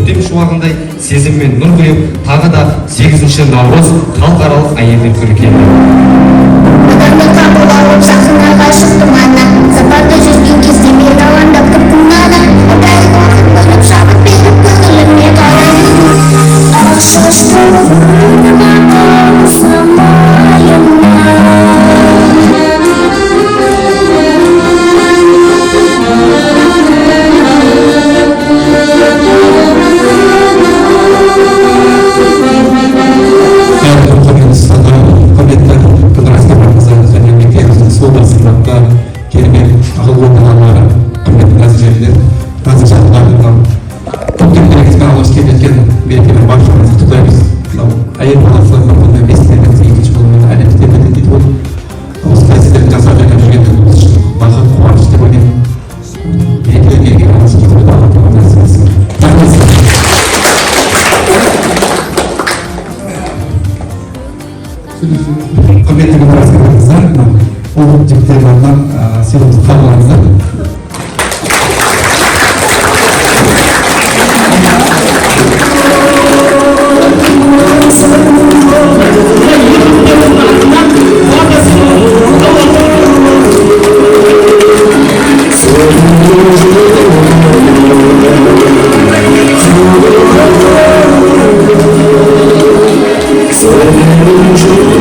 көктем шуағындай сезім мен нұр құйып, тағы да 8 наурыз халықаралық әйелдер күні келді. Адамды қабыл алып жақынға шықтым ана, сапарда жүрген кезде мен алаңдап тұрдым ана, ұдайы уақыт бөліп шабыт беріп көңіліме қараймын. Ақ шашты әйел баласы бұндай бестердің екінші болуымен әлемде біледі дейді ғой. Осы кәсіптерді жасап жүрген жүргенде біз үшін бақыт қуаныш деп ойлаймын. Белгілі алыс кетіп отырған нәрсесі. Құрметті гимнастикаларыңыздар, облыстық жігіттердің атынан сыйлығымызды қабыл алыңыздар. So